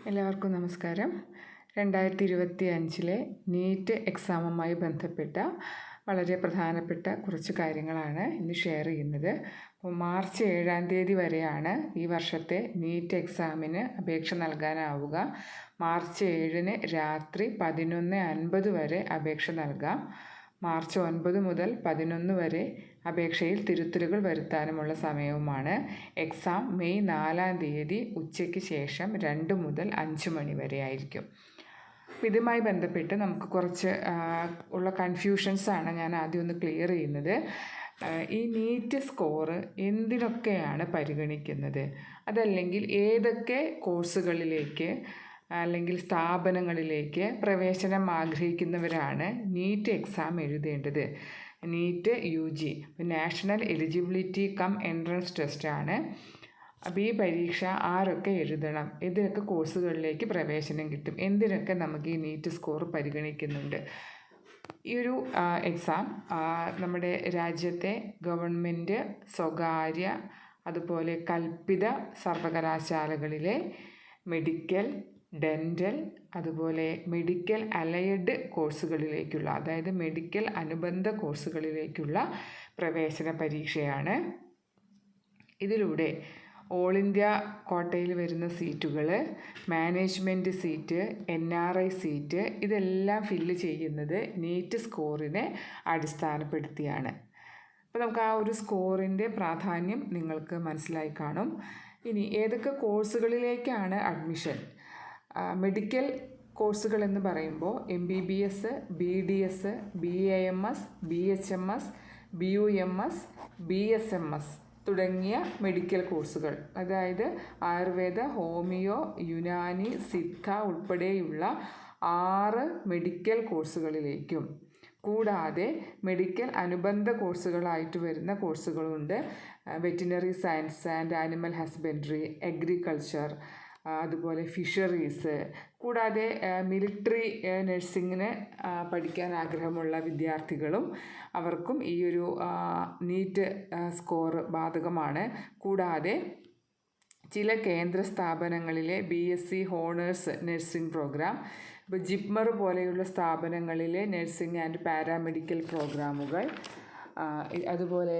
എല്ലാവർക്കും നമസ്കാരം. 2025 നീറ്റ് എക്സാമുമായി ബന്ധപ്പെട്ട വളരെ പ്രധാനപ്പെട്ട കുറച്ച് കാര്യങ്ങളാണ് ഇന്ന് ഷെയർ ചെയ്യുന്നത്. അപ്പോൾ മാർച്ച് 7 വരെയാണ് ഈ വർഷത്തെ നീറ്റ് എക്സാമിന് അപേക്ഷ നൽകാനാവുക. മാർച്ച് 7 രാത്രി 11:50 വരെ അപേക്ഷ നൽകാം. മാർച്ച് 9 മുതൽ 11 വരെ അപേക്ഷയിൽ തിരുത്തലുകൾ വരുത്താനുമുള്ള സമയവുമാണ്. എക്സാം മെയ് 4 ഉച്ചയ്ക്ക് ശേഷം 2 മുതൽ 5 മണി വരെ ആയിരിക്കും. ഇതുമായി ബന്ധപ്പെട്ട് നമുക്ക് കുറച്ച് ഉള്ള കൺഫ്യൂഷൻസാണ് ഞാൻ ആദ്യം ഒന്ന് ക്ലിയർ ചെയ്യുന്നത്. ഈ നീറ്റ് സ്കോർ എന്തിനൊക്കെയാണ് പരിഗണിക്കുന്നത്, അതല്ലെങ്കിൽ ഏതൊക്കെ കോഴ്സുകളിലേക്ക് അല്ലെങ്കിൽ സ്ഥാപനങ്ങളിലേക്ക് പ്രവേശനം ആഗ്രഹിക്കുന്നവരാണ് നീറ്റ് എക്സാം എഴുതേണ്ടത്. NEET UG national eligibility cum entrance ടെസ്റ്റാണ്. അപ്പോൾ ഈ പരീക്ഷ ആരൊക്കെ എഴുതണം, ഏതൊക്കെ കോഴ്സുകളിലേക്ക് പ്രവേശനം കിട്ടും, എന്തിനൊക്കെ നമുക്ക് ഈ നീറ്റ് സ്കോർ പരിഗണിക്കുന്നുണ്ട്. ഈ ഒരു എക്സാം നമ്മുടെ രാജ്യത്തെ ഗവൺമെൻറ്, സ്വകാര്യ, അതുപോലെ കൽപ്പിത സർവകലാശാലകളിലെ മെഡിക്കൽ, ഡെൻ്റൽ, അതുപോലെ മെഡിക്കൽ അലൈഡ് കോഴ്സുകളിലേക്കുള്ള, അതായത് മെഡിക്കൽ അനുബന്ധ കോഴ്സുകളിലേക്കുള്ള പ്രവേശന പരീക്ഷയാണ്. ഇതിലൂടെ ഓൾ ഇന്ത്യ കോട്ടയിൽ വരുന്ന സീറ്റുകൾ, മാനേജ്മെൻറ്റ് സീറ്റ്, NRI സീറ്റ്, ഇതെല്ലാം ഫില്ല് ചെയ്യുന്നത് നീറ്റ് സ്കോറിനെ അടിസ്ഥാനപ്പെടുത്തിയാണ്. അപ്പോൾ നമുക്ക് ആ ഒരു സ്കോറിൻ്റെ പ്രാധാന്യം നിങ്ങൾക്ക് മനസ്സിലായി കാണും. ഇനി ഏതൊക്കെ കോഴ്സുകളിലേക്കാണ് അഡ്മിഷൻ? മെഡിക്കൽ കോഴ്സുകൾ എന്ന് പറയുമ്പോൾ MBBS, BDS, BAMS, BHMS, BUMS, BSMS തുടങ്ങിയ മെഡിക്കൽ കോഴ്സുകൾ, അതായത് ആയുർവേദ, ഹോമിയോ, യുനാനി, സിദ്ധ ഉൾപ്പെടെയുള്ള 6 മെഡിക്കൽ കോഴ്സുകളിലേക്കും, കൂടാതെ മെഡിക്കൽ അനുബന്ധ കോഴ്സുകളായിട്ട് വരുന്ന കോഴ്സുകളുണ്ട്. Veterinary science and animal husbandry, agriculture, അതുപോലെ ഫിഷറീസ്, കൂടാതെ മിലിറ്ററി നഴ്സിങ്ങിന് പഠിക്കാൻ ആഗ്രഹമുള്ള വിദ്യാർത്ഥികളും അവർക്കും ഈ ഒരു നീറ്റ് സ്കോർ ബാധകമാണ്. കൂടാതെ ചില കേന്ദ്ര സ്ഥാപനങ്ങളിലെ BSc ഹോണേഴ്സ് നഴ്സിംഗ് പ്രോഗ്രാം, ഇപ്പോൾ ജിപ്മർ പോലെയുള്ള സ്ഥാപനങ്ങളിലെ നഴ്സിംഗ് ആൻഡ് പാരാമെഡിക്കൽ പ്രോഗ്രാമുകൾ, അതുപോലെ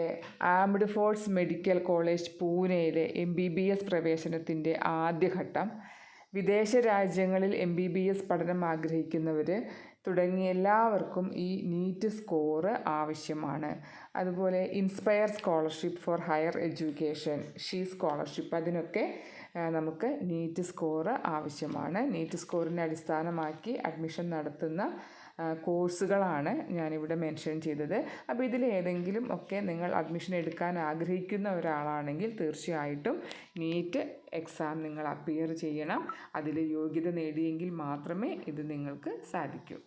ആംഡ് ഫോഴ്സ് മെഡിക്കൽ കോളേജ് പൂനെയിലെ MBBS പ്രവേശനത്തിൻ്റെ ആദ്യഘട്ടം, വിദേശ രാജ്യങ്ങളിൽ MBBS പഠനം ആഗ്രഹിക്കുന്നവർ തുടങ്ങിയ എല്ലാവർക്കും ഈ നീറ്റ് സ്കോർ ആവശ്യമാണ്. അതുപോലെ inspire scholarship four higher education, scholarship, അതിനൊക്കെ നമുക്ക് നീറ്റ് സ്കോർ ആവശ്യമാണ്. നീറ്റ് സ്കോറിനെ അടിസ്ഥാനമാക്കി അഡ്മിഷൻ നടത്തുന്ന കോഴ്സുകളാണ് ഞാനിവിടെ മെൻഷൻ ചെയ്തത്. അപ്പോൾ ഇതിലേതെങ്കിലും ഒക്കെ നിങ്ങൾ അഡ്മിഷൻ എടുക്കാൻ ആഗ്രഹിക്കുന്ന ഒരാളാണെങ്കിൽ തീർച്ചയായിട്ടും നീറ്റ് എക്സാം നിങ്ങൾ അപ്പിയർ ചെയ്യണം. അതിൽ യോഗ്യത നേടിയെങ്കിൽ മാത്രമേ ഇത് നിങ്ങൾക്ക് സാധിക്കൂ.